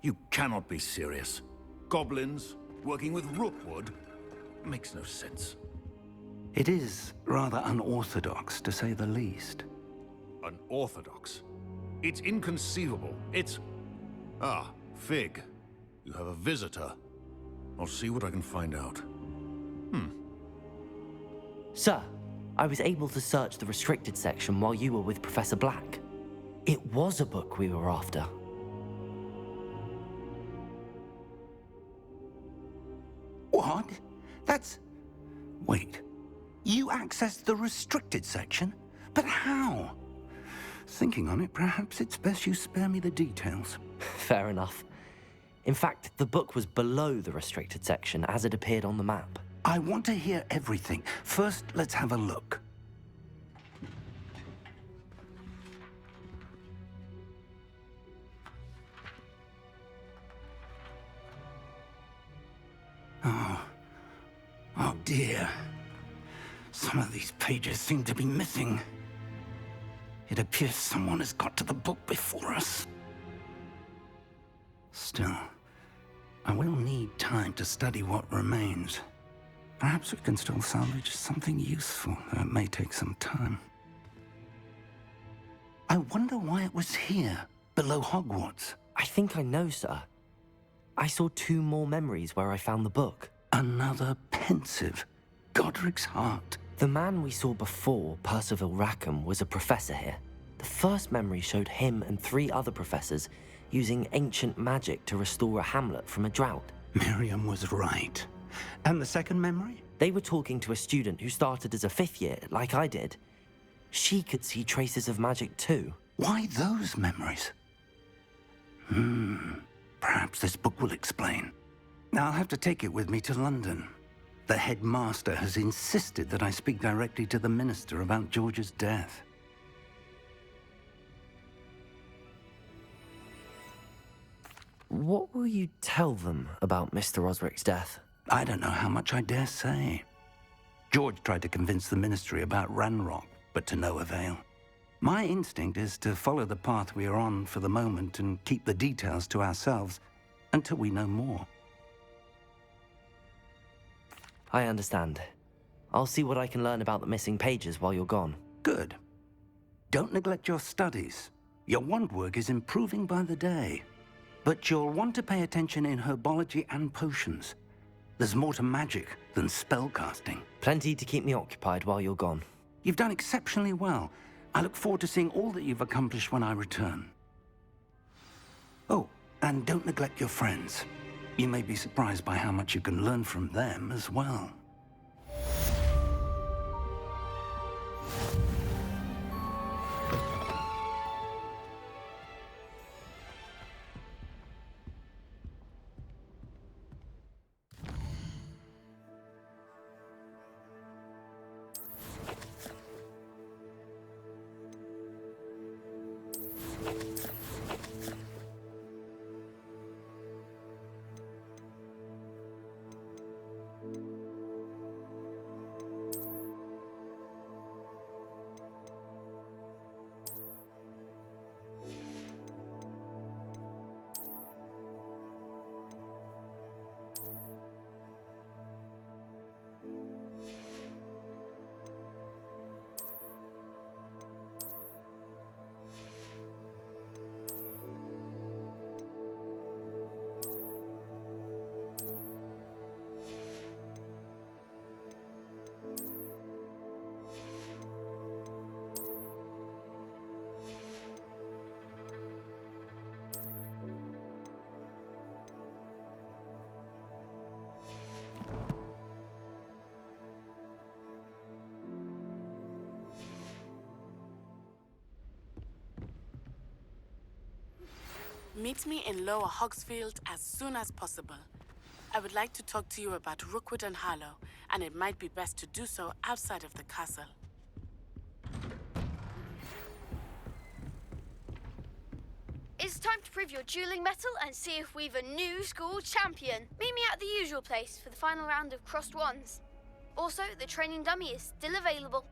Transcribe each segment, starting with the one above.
You cannot be serious. Goblins working with Rookwood? Makes no sense. It is rather unorthodox, to say the least. Unorthodox? It's inconceivable. It's... Ah, Fig. You have a visitor. I'll see what I can find out. Sir, I was able to search the restricted section while you were with Professor Black. It was a book we were after. What? That's... Wait. You accessed the restricted section? But how? Thinking on it, perhaps it's best you spare me the details. Fair enough. In fact, the book was below the restricted section as it appeared on the map. I want to hear everything. First, let's have a look. Oh dear. Some of these pages seem to be missing. It appears someone has got to the book before us. Still, I will need time to study what remains. Perhaps we can still salvage something useful, though it may take some time. I wonder why it was here, below Hogwarts. I think I know, sir. I saw 2 more memories where I found the book. Another pensive. Godric's heart. The man we saw before, Percival Rackham, was a professor here. The first memory showed him and 3 other professors using ancient magic to restore a hamlet from a drought. Miriam was right. And the second memory? They were talking to a student who started as a 5th year, like I did. She could see traces of magic too. Why those memories? Perhaps this book will explain. Now I'll have to take it with me to London. The headmaster has insisted that I speak directly to the minister about George's death. What will you tell them about Mr. Osric's death? I don't know how much I dare say. George tried to convince the ministry about Ranrock, but to no avail. My instinct is to follow the path we are on for the moment and keep the details to ourselves until we know more. I understand. I'll see what I can learn about the missing pages while you're gone. Good. Don't neglect your studies. Your wand work is improving by the day. But you'll want to pay attention in herbology and potions. There's more to magic than spellcasting. Plenty to keep me occupied while you're gone. You've done exceptionally well. I look forward to seeing all that you've accomplished when I return. Oh, and don't neglect your friends. You may be surprised by how much you can learn from them as well. Meet me in Lower Hogsfield as soon as possible. I would like to talk to you about Rookwood and Harlow, and it might be best to do so outside of the castle. It's time to prove your dueling mettle and see if we've a new school champion. Meet me at the usual place for the final round of crossed wands. Also, the training dummy is still available.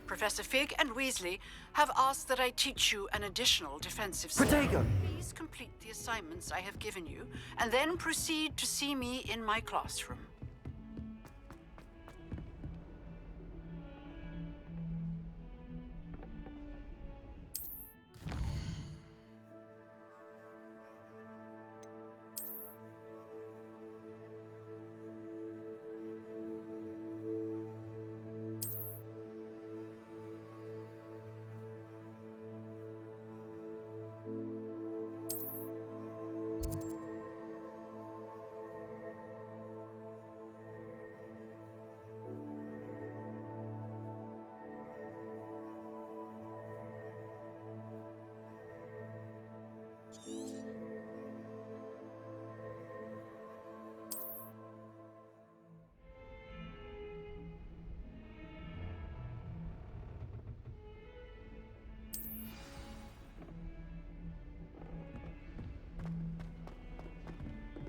Professor Fig and Weasley have asked that I teach you an additional defensive skill. Protego! Please complete the assignments I have given you, and then proceed to see me in my classroom.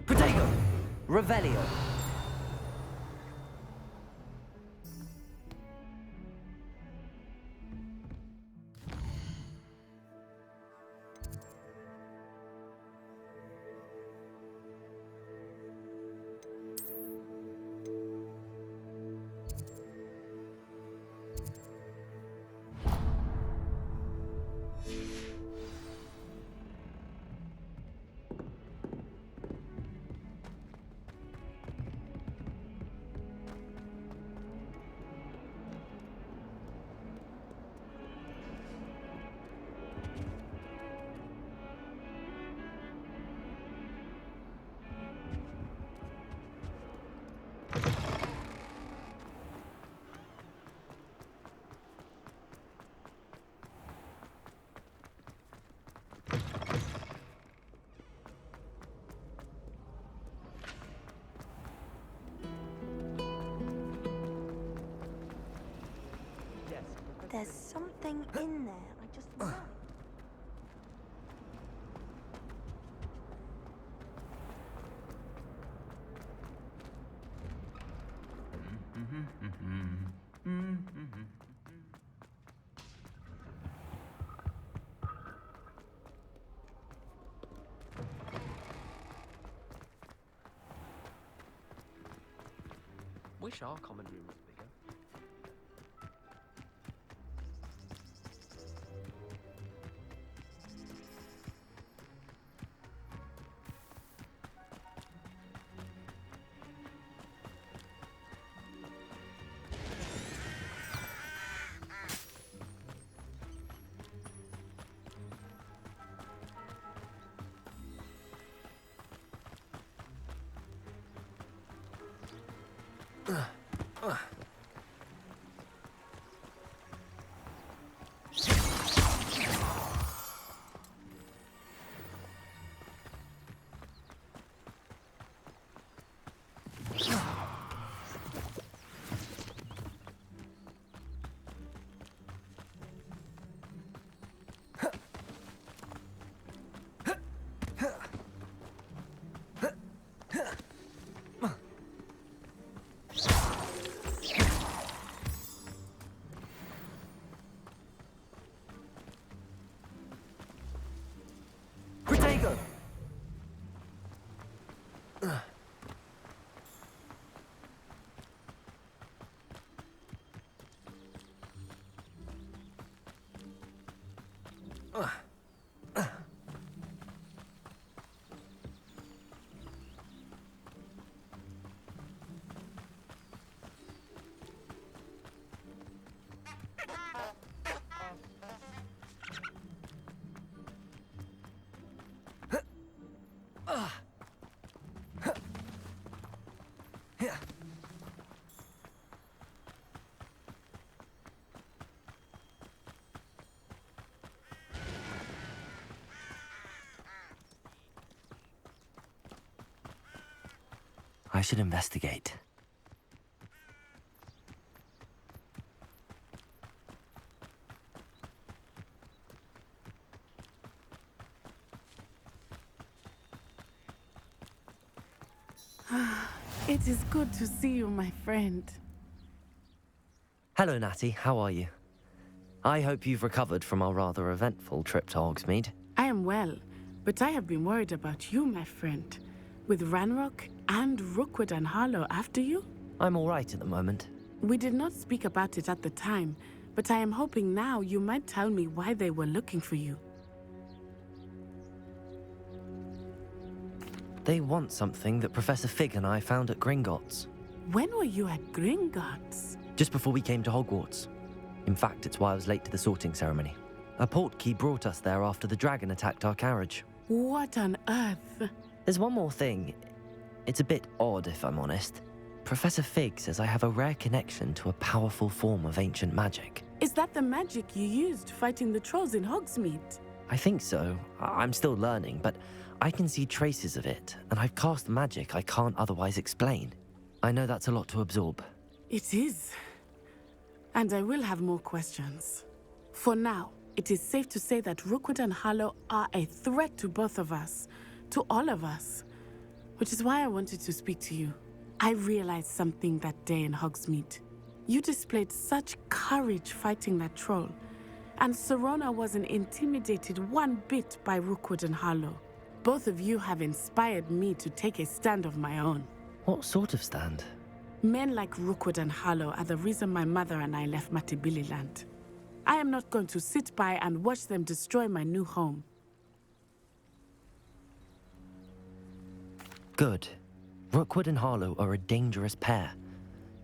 Protego! Revelio! There's something in there. I just know. Wish our common room was bigger. Protego! I should investigate. It is good to see you, my friend. Hello, Natty. How are you? I hope you've recovered from our rather eventful trip to Hogsmeade. I am well, but I have been worried about you, my friend. With Ranrock and Rookwood and Harlow after you? I'm all right at the moment. We did not speak about it at the time, but I am hoping now you might tell me why they were looking for you. They want something that Professor Fig and I found at Gringotts. When were you at Gringotts? Just before we came to Hogwarts. In fact, it's why I was late to the sorting ceremony. A portkey brought us there after the dragon attacked our carriage. What on earth? There's one more thing. It's a bit odd, if I'm honest. Professor Fig says I have a rare connection to a powerful form of ancient magic. Is that the magic you used fighting the trolls in Hogsmeade? I think so. I'm still learning, but I can see traces of it, and I've cast magic I can't otherwise explain. I know that's a lot to absorb. It is. And I will have more questions. For now, it is safe to say that Rookwood and Harlow are a threat to both of us, to all of us, which is why I wanted to speak to you. I realized something that day in Hogsmeade. You displayed such courage fighting that troll, and Serona wasn't intimidated one bit by Rookwood and Harlow. Both of you have inspired me to take a stand of my own. What sort of stand? Men like Rookwood and Harlow are the reason my mother and I left Matabeleland. I am not going to sit by and watch them destroy my new home. Good. Rookwood and Harlow are a dangerous pair.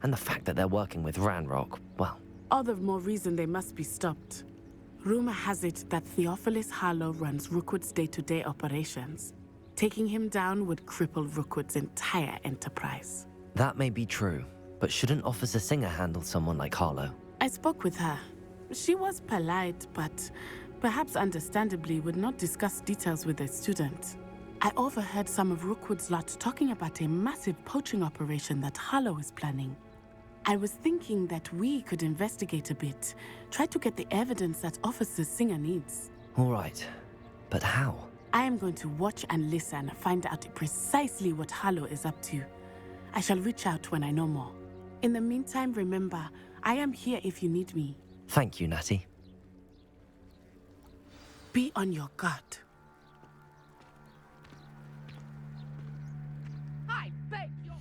And the fact that they're working with Ranrock, well... All the more reason they must be stopped. Rumor has it that Theophilus Harlow runs Rookwood's day-to-day operations. Taking him down would cripple Rookwood's entire enterprise. That may be true, but shouldn't Officer Singer handle someone like Harlow? I spoke with her. She was polite, but perhaps understandably would not discuss details with a student. I overheard some of Rookwood's lot talking about a massive poaching operation that Harlow is planning. I was thinking that we could investigate a bit, try to get the evidence that Officer Singer needs. All right, but how? I am going to watch and listen, find out precisely what Harlow is up to. I shall reach out when I know more. In the meantime, remember, I am here if you need me. Thank you, Natty. Be on your guard. I beg your...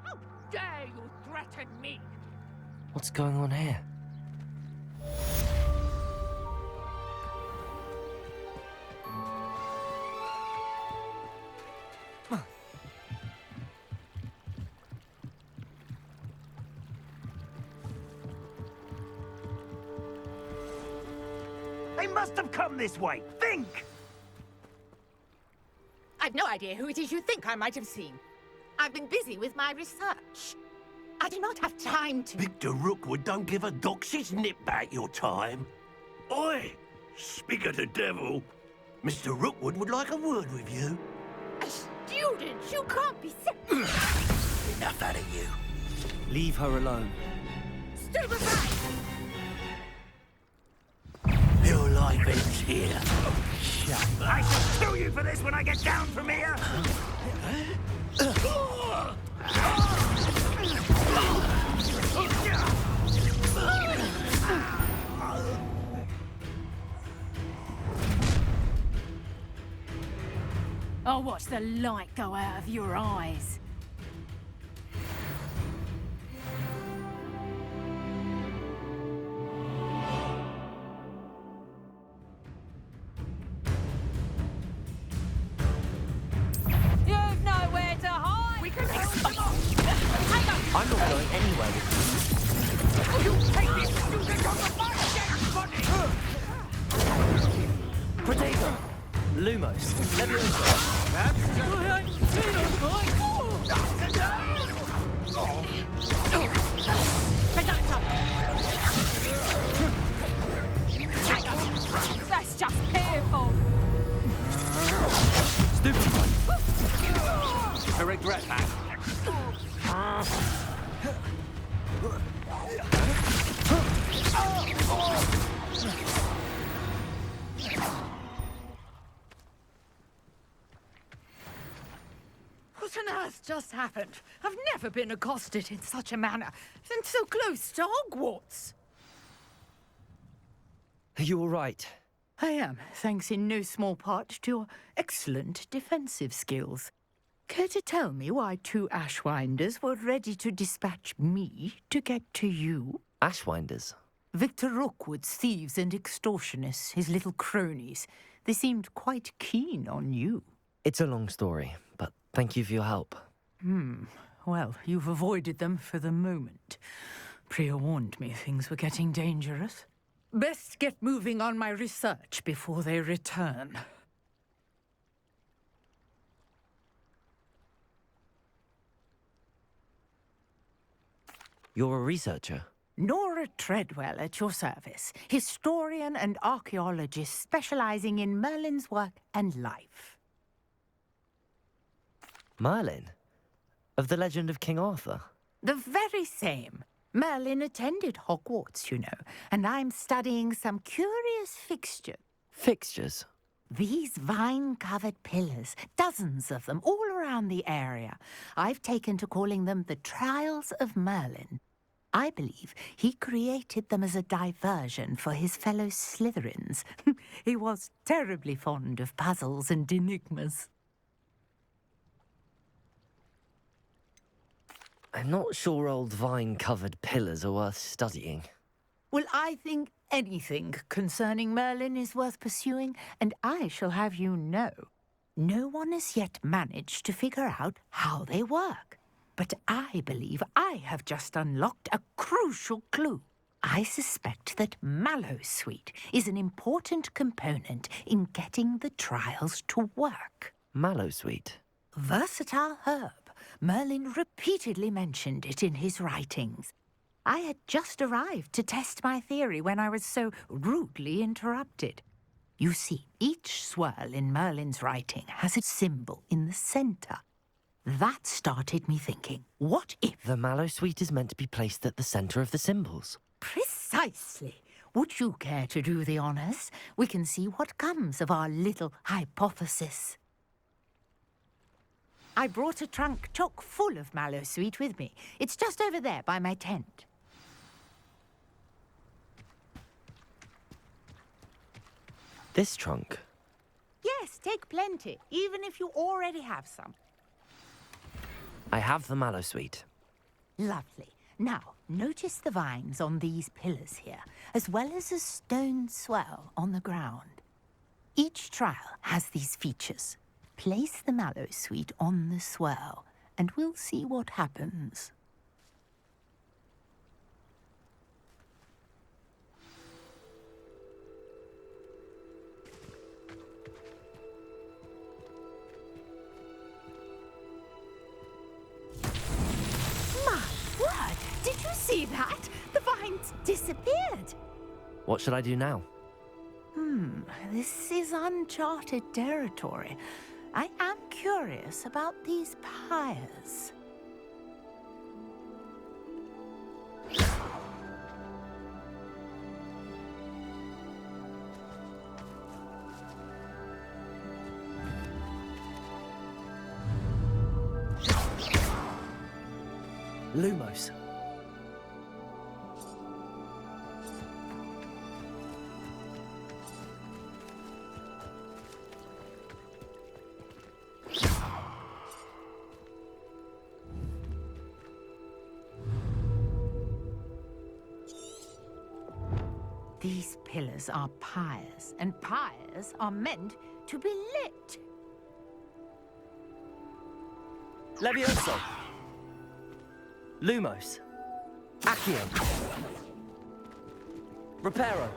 How dare you threaten me? What's going on here? They must have come this way. Think! I've no idea who it is you think I might have seen. I've been busy with my research. I do not have time to... Victor Rookwood don't give a doxy's nip back your time. Oi! Speak of the devil. Mr. Rookwood would like a word with you. A student? You can't be... Enough out of you. Leave her alone. Stay aside! Your life ends here. Shut up. I shall kill you for this when I get down from here! I'll watch the light go out of your eyes. You've nowhere to hide! We can I'm not going anywhere with You take this student on the bus, everybody! you. Protego! Lumos, Leviosa. That's just painful! Stupid one. I regret that. earth just happened? I've never been accosted in such a manner, and so close to Hogwarts. Are you all right? I am, thanks in no small part to your excellent defensive skills. Care to tell me why 2 Ashwinders were ready to dispatch me to get to you? Ashwinders? Victor Rookwood's thieves and extortionists, his little cronies. They seemed quite keen on you. It's a long story, but thank you for your help. Well, you've avoided them for the moment. Priya warned me things were getting dangerous. Best get moving on my research before they return. You're a researcher? Nora Treadwell at your service, historian and archaeologist specializing in Merlin's work and life. Merlin? Of the legend of King Arthur? The very same. Merlin attended Hogwarts, you know, and I'm studying some curious fixture. Fixtures? These vine-covered pillars, dozens of them, all around the area. I've taken to calling them the Trials of Merlin. I believe he created them as a diversion for his fellow Slytherins. He was terribly fond of puzzles and enigmas. I'm not sure old vine-covered pillars are worth studying. Well, I think anything concerning Merlin is worth pursuing, and I shall have you know, no one has yet managed to figure out how they work. But I believe I have just unlocked a crucial clue. I suspect that Mallowsweet is an important component in getting the trials to work. Mallowsweet? Versatile herb. Merlin repeatedly mentioned it in his writings. I had just arrived to test my theory when I was so rudely interrupted. You see, each swirl in Merlin's writing has a symbol in the center. That started me thinking, what if... The Mallowsweet is meant to be placed at the center of the symbols. Precisely. Would you care to do the honors? We can see what comes of our little hypothesis. I brought a trunk chock full of Mallowsweet with me. It's just over there by my tent. This trunk? Yes, take plenty, even if you already have some. I have the Mallowsweet. Lovely. Now, notice the vines on these pillars here, as well as a stone swell on the ground. Each trial has these features. Place the Mallowsweet on the swirl, and we'll see what happens. My word! Did you see that? The vines disappeared. What should I do now? This is uncharted territory. I am curious about these pyres. Lumos. These pillars are pyres, and pyres are meant to be lit. Levioso. Lumos. Accio. Reparo.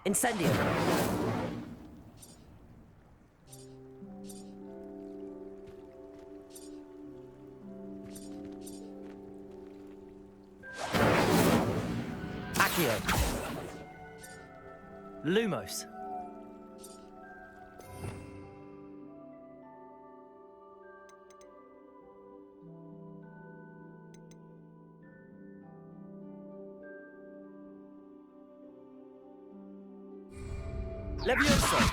Incendio. Incendio. Lumos. Levioso.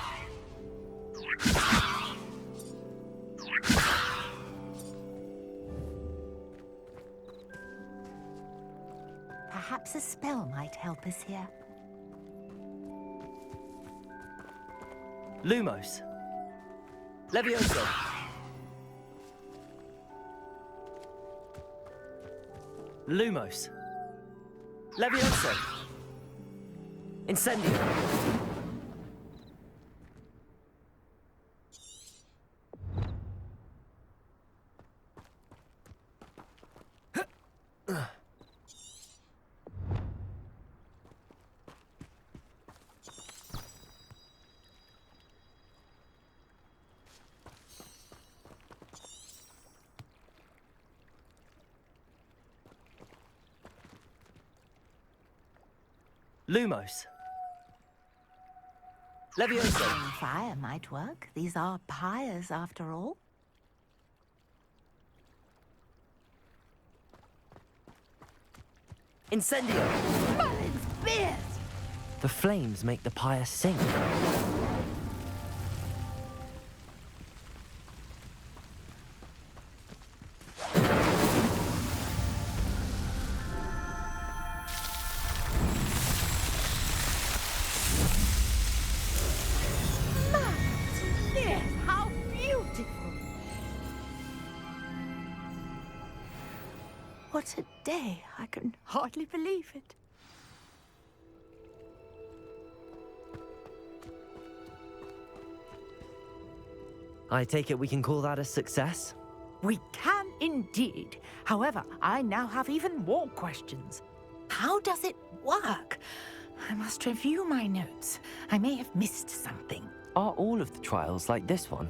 Perhaps a spell might help us here. Lumos. Levioso. Lumos. Levioso. Incendio. Lumos. Levioso. Fire might work. These are pyres, after all. Incendio. Merlin's beard! The flames make the pyre sink. Yes, how beautiful! What a day. I can hardly believe it. I take it we can call that a success? We can indeed. However, I now have even more questions. How does it work? I must review my notes. I may have missed something. Are all of the trials like this one?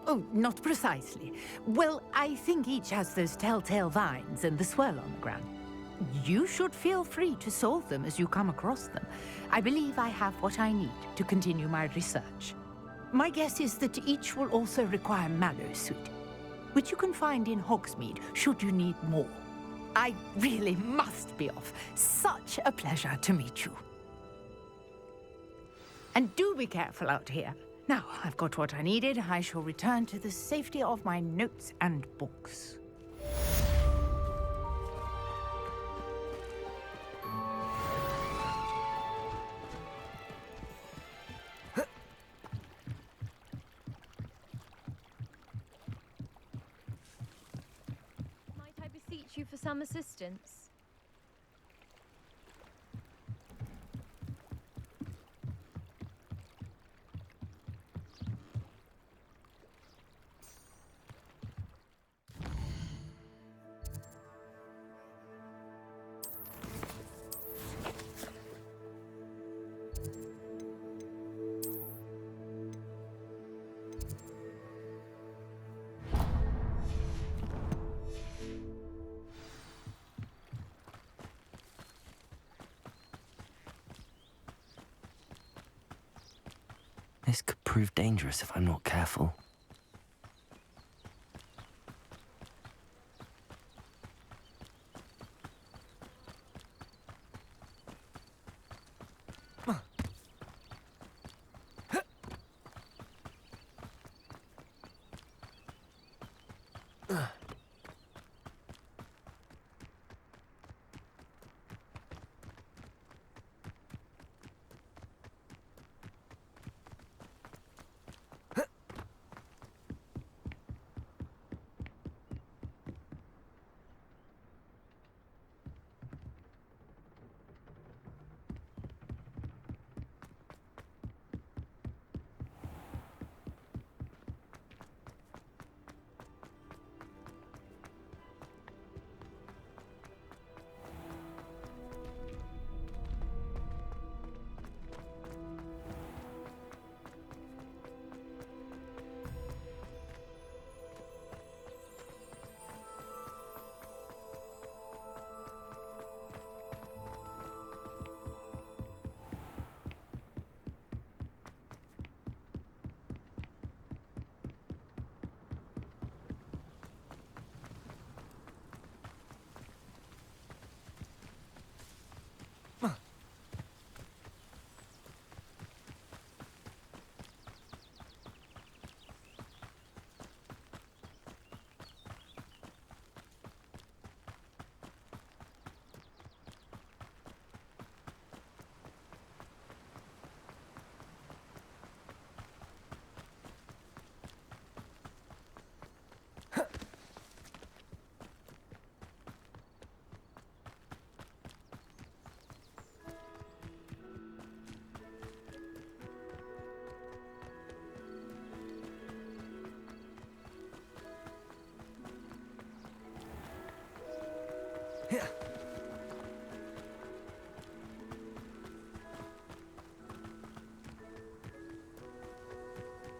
Oh, not precisely. Well, I think each has those telltale vines and the swirl on the ground. You should feel free to solve them as you come across them. I believe I have what I need to continue my research. My guess is that each will also require Mallowsweet, which you can find in Hogsmeade should you need more. I really must be off. Such a pleasure to meet you. And do be careful out here. Now, I've got what I needed. I shall return to the safety of my notes and books. Might I beseech you for some assistance? This could prove dangerous if I'm not careful.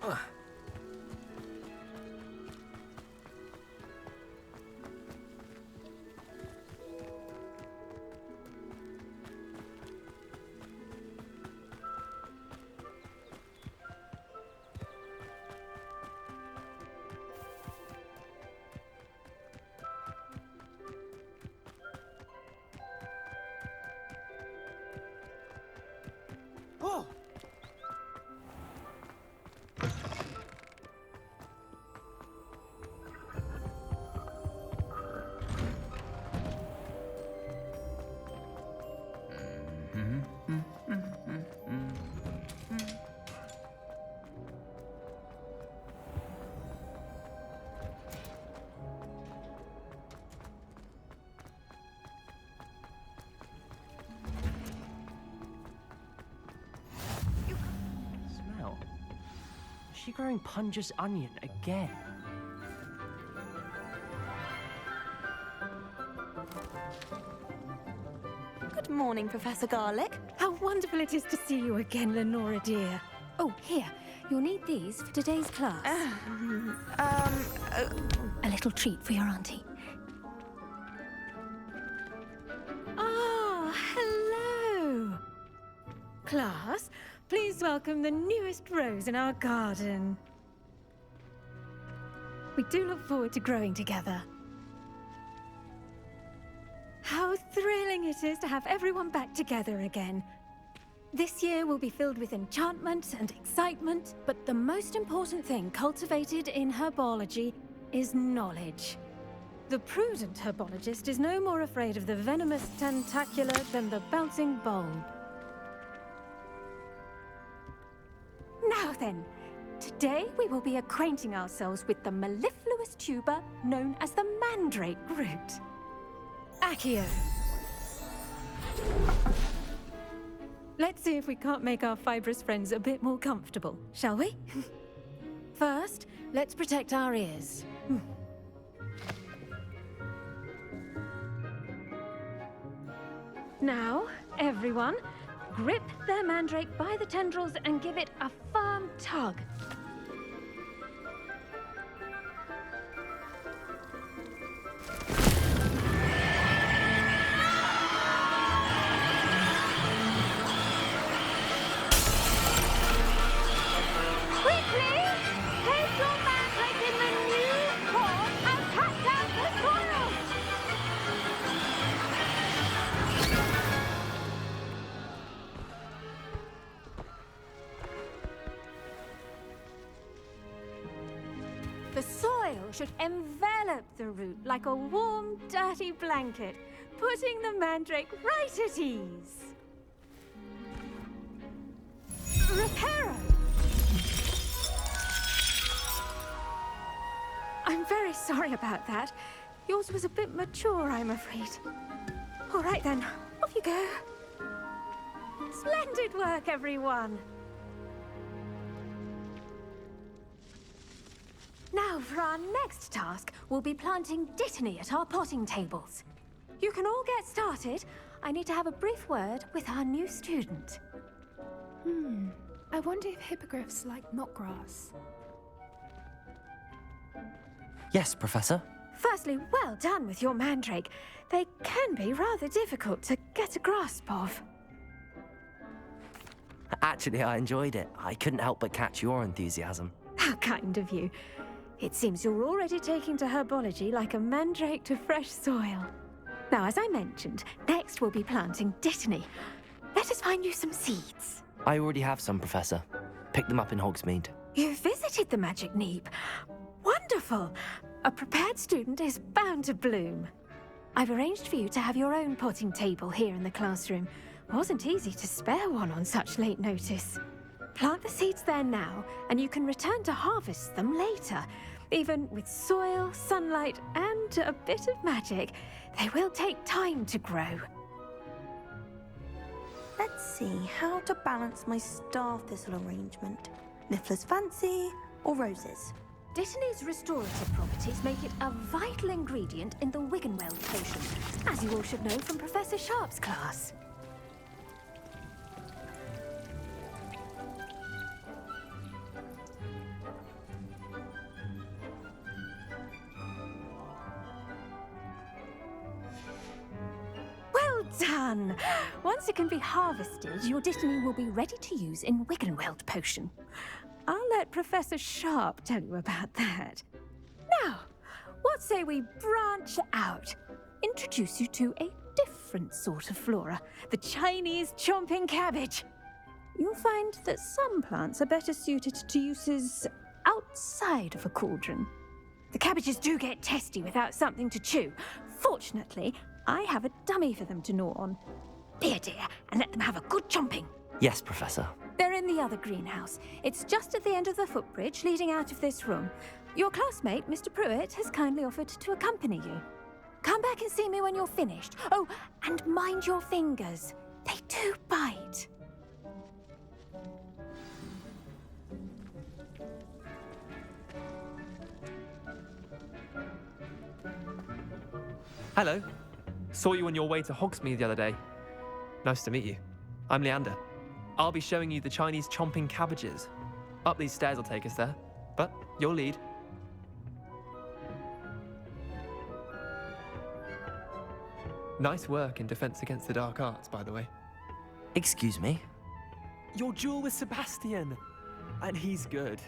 Oh! Smell. Is she growing Punja's onion again? Good morning, Professor Garlic. How wonderful it is to see you again, Lenora dear. Oh, here. You'll need these for today's class. A little treat for your auntie. Ah, hello. Class, please welcome the newest rose in our garden. We do look forward to growing together. How thrilling it is to have everyone back together again. This year will be filled with enchantment and excitement, but the most important thing cultivated in herbology is knowledge. The prudent herbologist is no more afraid of the venomous tentacula than the bouncing bulb. Now then, today we will be acquainting ourselves with the mellifluous tuber known as the mandrake root. Accio. Let's see if we can't make our fibrous friends a bit more comfortable, shall we? First, let's protect our ears. Now, everyone, grip their mandrake by the tendrils and give it a firm tug. The soil should envelop the root like a warm, dirty blanket, putting the mandrake right at ease. Reparo! I'm very sorry about that. Yours was a bit mature, I'm afraid. All right then, off you go. Splendid work, everyone! Now, for our next task, we'll be planting dittany at our potting tables. You can all get started. I need to have a brief word with our new student. I wonder if hippogriffs like knotgrass. Yes, Professor. Firstly, well done with your mandrake. They can be rather difficult to get a grasp of. Actually, I enjoyed it. I couldn't help but catch your enthusiasm. How kind of you. It seems you're already taking to herbology like a mandrake to fresh soil. Now, as I mentioned, next we'll be planting dittany. Let us find you some seeds. I already have some, Professor. Picked them up in Hogsmeade. You visited the Magic Neep. Wonderful! A prepared student is bound to bloom. I've arranged for you to have your own potting table here in the classroom. Wasn't easy to spare one on such late notice. Plant the seeds there now, and you can return to harvest them later. Even with soil, sunlight, and a bit of magic, they will take time to grow. Let's see how to balance my star thistle arrangement. Niffler's fancy or roses? Dittany's restorative properties make it a vital ingredient in the Wiggenweld potion, as you all should know from Professor Sharp's class. done. Once it can be harvested, your Dittany will be ready to use in Wiggenweld potion. I'll let Professor Sharp tell you about that. Now, what say we branch out? Introduce you to a different sort of flora, the Chinese chomping cabbage. You'll find that some plants are better suited to uses outside of a cauldron. The cabbages do get testy without something to chew. Fortunately, I have a dummy for them to gnaw on. Here, dear, and let them have a good chomping. Yes, Professor. They're in the other greenhouse. It's just at the end of the footbridge leading out of this room. Your classmate, Mr. Pruitt, has kindly offered to accompany you. Come back and see me when you're finished. Oh, and mind your fingers. They do bite. Hello. Saw you on your way to Hogsmeade the other day. Nice to meet you. I'm Leander. I'll be showing you the Chinese chomping cabbages. Up these stairs will take us there, but you'll lead. Nice work in Defense Against the Dark Arts, by the way. Excuse me? Your duel with Sebastian! And he's good.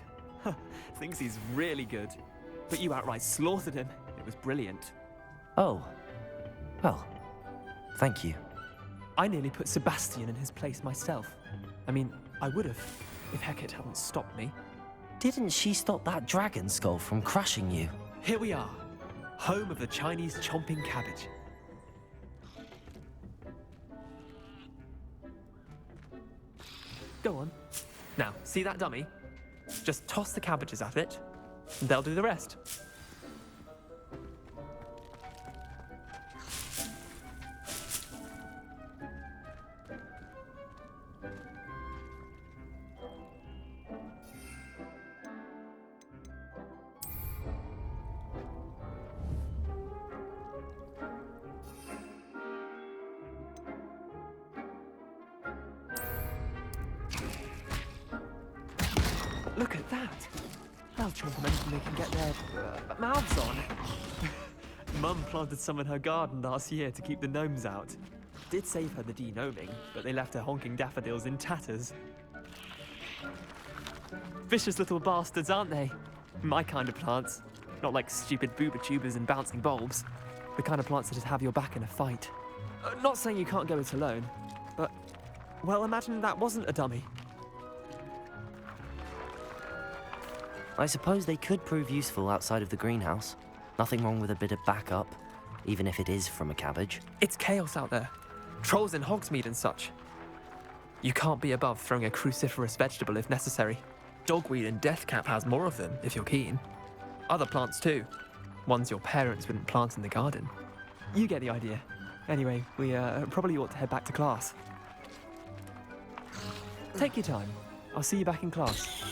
Thinks he's really good. But you outright slaughtered him. It was brilliant. Oh. Well, thank you. I nearly put Sebastian in his place myself. I mean, I would have, if Hecate hadn't stopped me. Didn't she stop that dragon skull from crushing you? Here we are, home of the Chinese chomping cabbage. Go on. Now, see that dummy? Just toss the cabbages at it, and they'll do the rest. Look at that! They'll chomp them anything they can get their mouths on. Mum planted some in her garden last year to keep the gnomes out. Did save her the de-gnoming, but they left her honking daffodils in tatters. Vicious little bastards, aren't they? My kind of plants. Not like stupid booba tubers and bouncing bulbs. The kind of plants that just have your back in a fight. Not saying you can't go it alone, but, well, imagine that wasn't a dummy. I suppose they could prove useful outside of the greenhouse. Nothing wrong with a bit of backup, even if it is from a cabbage. It's chaos out there. Trolls in Hogsmeade and such. You can't be above throwing a cruciferous vegetable if necessary. Dogweed and deathcap has more of them, if you're keen. Other plants too. Ones your parents wouldn't plant in the garden. You get the idea. Anyway, we probably ought to head back to class. Take your time. I'll see you back in class.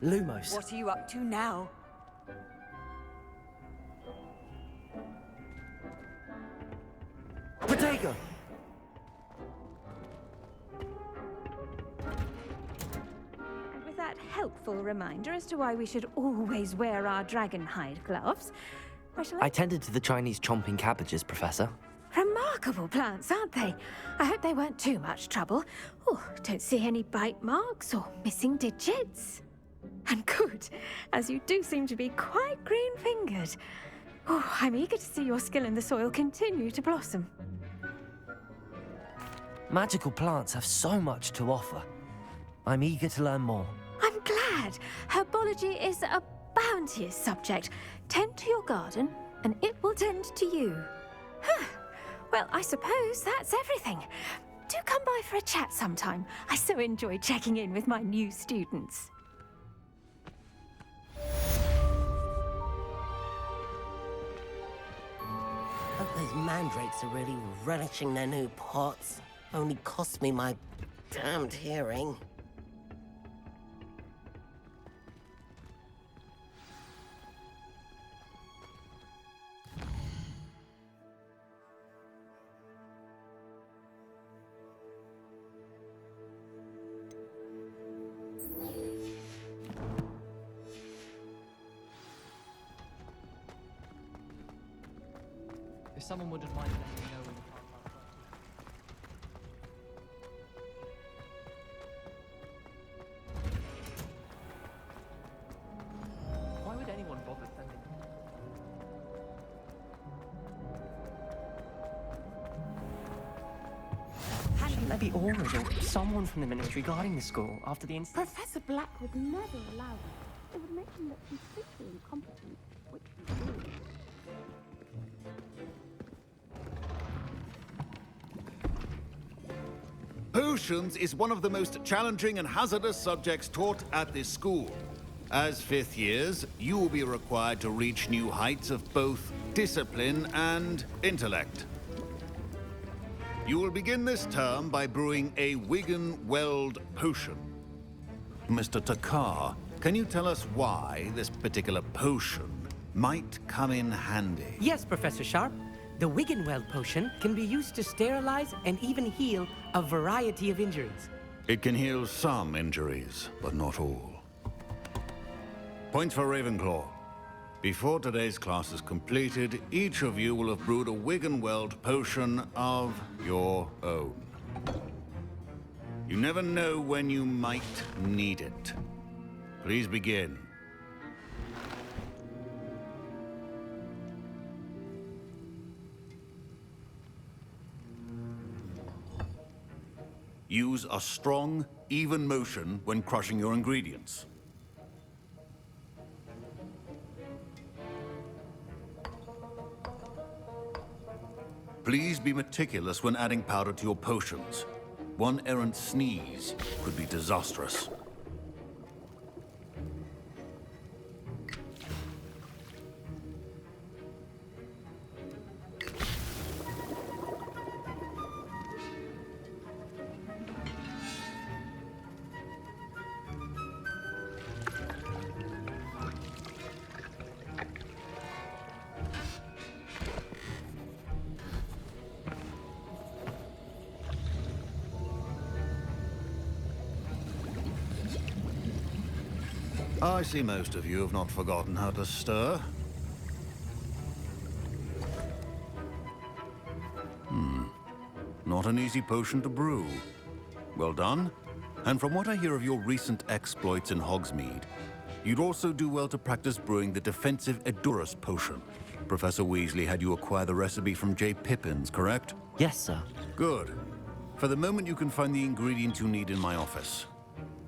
Lumos. What are you up to now? Protego! And with that helpful reminder as to why we should always wear our dragonhide gloves, I tended to the Chinese chomping cabbages, Professor. Remarkable plants, aren't they? I hope they weren't too much trouble. Oh, don't see any bite marks or missing digits. And good, as you do seem to be quite green-fingered. Oh, I'm eager to see your skill in the soil continue to blossom. Magical plants have so much to offer. I'm eager to learn more. I'm glad. Herbology is a bounteous subject. Tend to your garden, and it will tend to you. Huh. Well, I suppose that's everything. Do come by for a chat sometime. I so enjoy checking in with my new students. Hope those mandrakes are really relishing their new pots. Only cost me my damned hearing. someone wouldn't mind letting me know when the time comes. Why would anyone bother sending? Shouldn't there be Auras or someone from the ministry guarding the school after the incident? Professor Black would never allow it. It would make him look completely incompetent, which he would. Potions is one of the most challenging and hazardous subjects taught at this school. As fifth years, you will be required to reach new heights of both discipline and intellect. You will begin this term by brewing a Wigan-Weld potion. Mr. Takar, can you tell us why this particular potion might come in handy? Yes, Professor Sharp. The Wigan-Weld potion can be used to sterilize and even heal a variety of injuries. It can heal some injuries, but not all. Points for Ravenclaw. Before today's class is completed, each of you will have brewed a Wigan-Weld potion of your own. You never know when you might need it. Please begin. Use a strong, even motion when crushing your ingredients. Please be meticulous when adding powder to your potions. One errant sneeze could be disastrous. I see most of you have not forgotten how to stir. Not an easy potion to brew. Well done. And from what I hear of your recent exploits in Hogsmeade, you'd also do well to practice brewing the defensive Edurus potion. Professor Weasley had you acquire the recipe from J. Pippin's, correct? Yes, sir. Good. For the moment, you can find the ingredients you need in my office.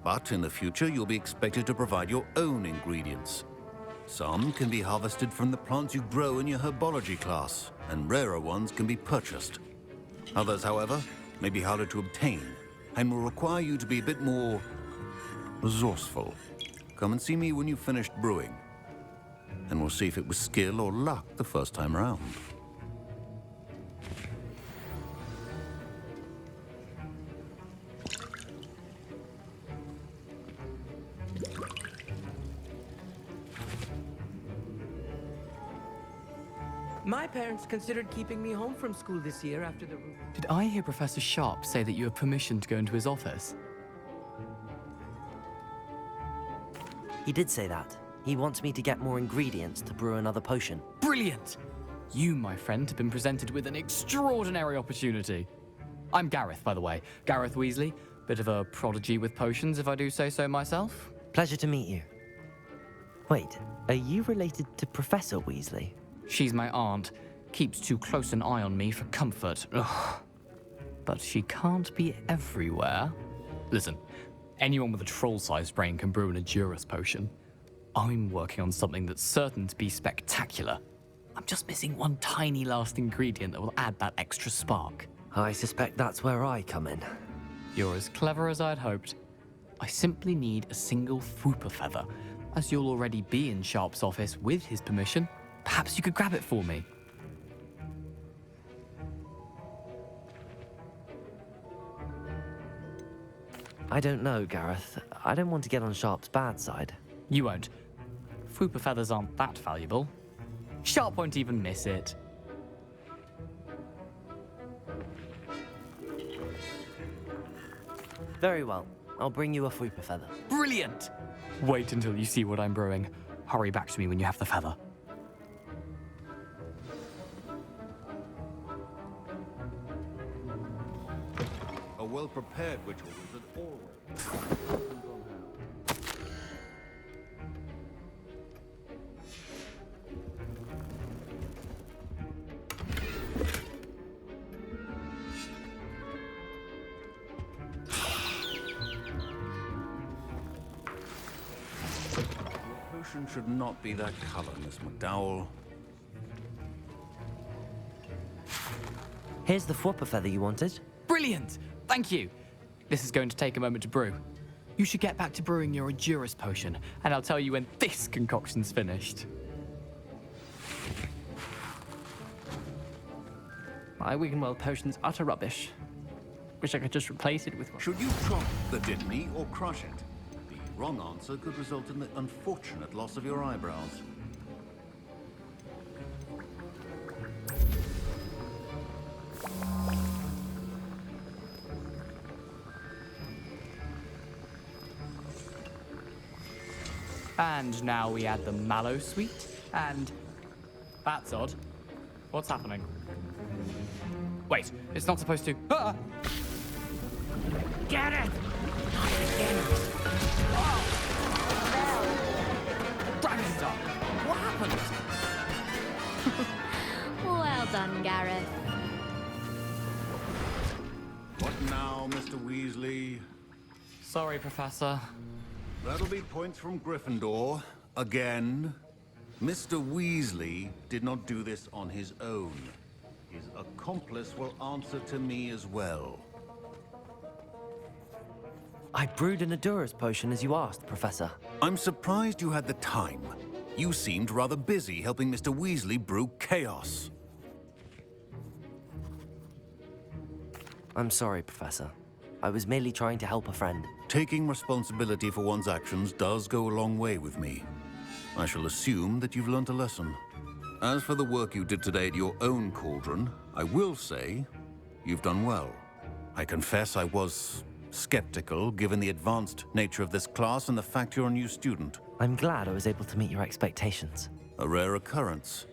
But in the future, you'll be expected to provide your own ingredients. Some can be harvested from the plants you grow in your herbology class, and rarer ones can be purchased. Others, however, may be harder to obtain, and will require you to be a bit more resourceful. Come and see me when you've finished brewing, and we'll see if it was skill or luck the first time round. My parents considered keeping me home from school this year after the... Did I hear Professor Sharp say that you have permission to go into his office? He did say that. He wants me to get more ingredients to brew another potion. Brilliant! You, my friend, have been presented with an extraordinary opportunity. I'm Gareth, by the way. Gareth Weasley. Bit of a prodigy with potions, if I do say so myself. Pleasure to meet you. Wait, are you related to Professor Weasley? She's my aunt. Keeps too close an eye on me for comfort. Ugh. But she can't be everywhere. Listen, anyone with a troll-sized brain can brew an Edurus potion. I'm working on something that's certain to be spectacular. I'm just missing one tiny last ingredient that will add that extra spark. I suspect that's where I come in. You're as clever as I'd hoped. I simply need a single Fwooper feather. As you'll already be in Sharp's office with his permission, perhaps you could grab it for me. I don't know, Gareth. I don't want to get on Sharp's bad side. You won't. Fwooper feathers aren't that valuable. Sharp won't even miss it. Very well. I'll bring you a Fwooper feather. Brilliant! Wait until you see what I'm brewing. Hurry back to me when you have the feather. well-prepared witch or wizard always. Your potion should not be that color, Miss McDowell. Here's the Fwopper feather you wanted. Brilliant! Thank you. This is going to take a moment to brew. You should get back to brewing your Endurus potion, and I'll tell you when this concoction's finished. My Wiggenweld potion's utter rubbish. Wish I could just replace it with one. Should you chop the Didney or crush it? The wrong answer could result in the unfortunate loss of your eyebrows. And now we add the mallow sweet, and... That's odd. What's happening? Wait, it's not supposed to... Ah! Get it! Dragon's up! What happened? Well done, Gareth. What now, Mr. Weasley? Sorry, Professor. That'll be points from Gryffindor. Again. Mr. Weasley did not do this on his own. His accomplice will answer to me as well. I brewed an Endurus potion as you asked, Professor. I'm surprised you had the time. You seemed rather busy helping Mr. Weasley brew chaos. I'm sorry, Professor. I was merely trying to help a friend. Taking responsibility for one's actions does go a long way with me. I shall assume that you've learnt a lesson. As for the work you did today at your own cauldron, I will say you've done well. I confess I was skeptical, given the advanced nature of this class and the fact you're a new student. I'm glad I was able to meet your expectations. A rare occurrence.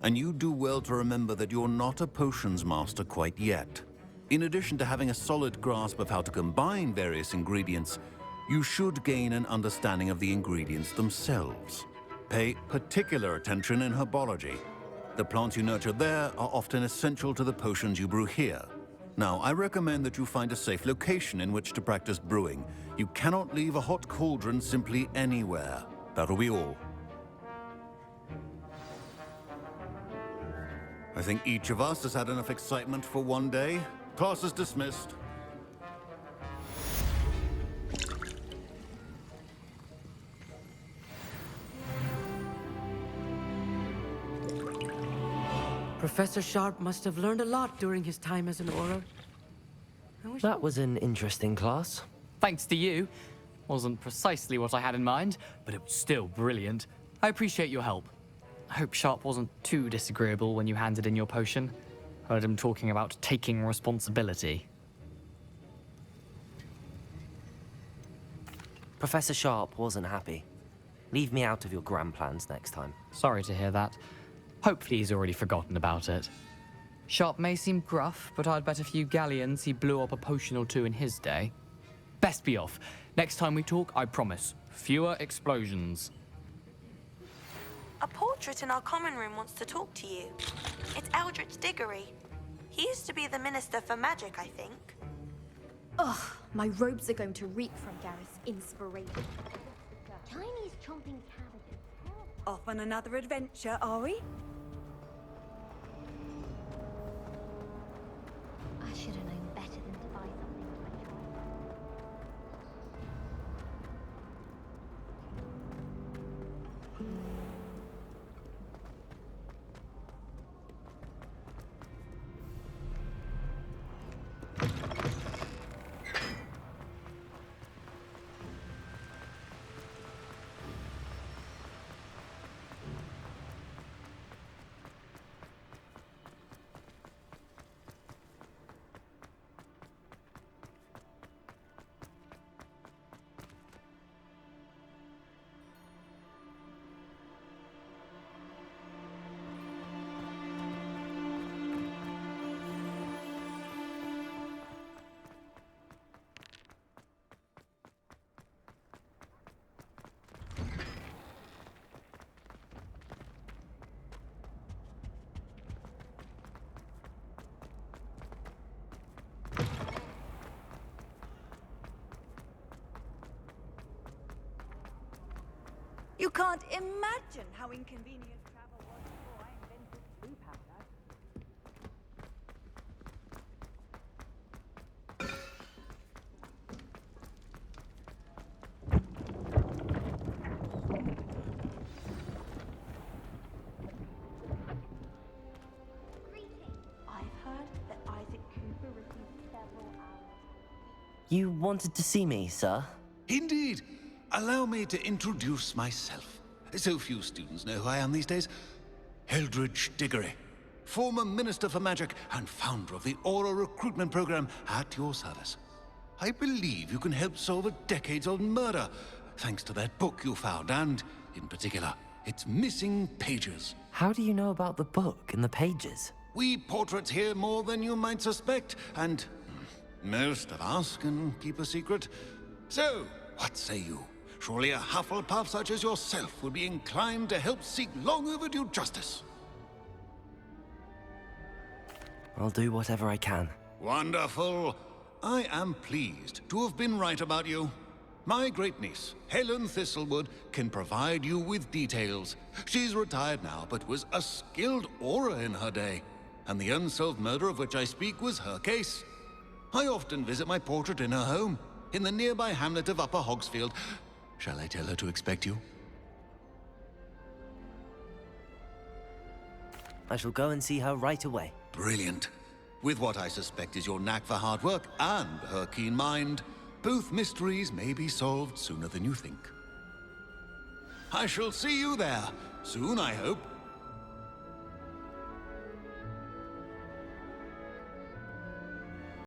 And you do well to remember that you're not a potions master quite yet. In addition to having a solid grasp of how to combine various ingredients, you should gain an understanding of the ingredients themselves. Pay particular attention in herbology. The plants you nurture there are often essential to the potions you brew here. Now, I recommend that you find a safe location in which to practice brewing. You cannot leave a hot cauldron simply anywhere. That'll be all. I think each of us has had enough excitement for one day. Class is dismissed. Professor Sharp must have learned a lot during his time as an Auror. That was an interesting class. Thanks to you. Wasn't precisely what I had in mind, but it was still brilliant. I appreciate your help. I hope Sharp wasn't too disagreeable when you handed in your potion. Heard him talking about taking responsibility. Professor Sharp wasn't happy. Leave me out of your grand plans next time. Sorry to hear that. Hopefully he's already forgotten about it. Sharp may seem gruff, but I'd bet a few galleons he blew up a potion or two in his day. Best be off. Next time we talk, I promise, fewer explosions. A portrait in our common room wants to talk to you. It's Eldritch Diggory. He used to be the Minister for Magic, I think. Ugh, my robes are going to reek from Gareth's inspiration. Chinese chomping cabbages. Off on another adventure, are we? I should have known better than to buy something to enjoy. You can't imagine how inconvenient travel was before I invented blue powder. I've heard that Isaac Cooper received several hours. You wanted to see me, sir? Indeed. Allow me to introduce myself. So few students know who I am these days. Eldridge Diggory, former Minister for Magic and founder of the Aura Recruitment Program, at your service. I believe you can help solve a decades-old murder, thanks to that book you found, and, in particular, its missing pages. How do you know about the book and the pages? We portraits hear more than you might suspect, and most of us can keep a secret. So, what say you? Surely a Hufflepuff such as yourself would be inclined to help seek long overdue justice. I'll do whatever I can. Wonderful. I am pleased to have been right about you. My great-niece, Helen Thistlewood, can provide you with details. She's retired now, but was a skilled aura in her day. And the unsolved murder of which I speak was her case. I often visit my portrait in her home, in the nearby hamlet of Upper Hogsfield. Shall I tell her to expect you? I shall go and see her right away. Brilliant. With what I suspect is your knack for hard work and her keen mind, both mysteries may be solved sooner than you think. I shall see you there, soon I hope.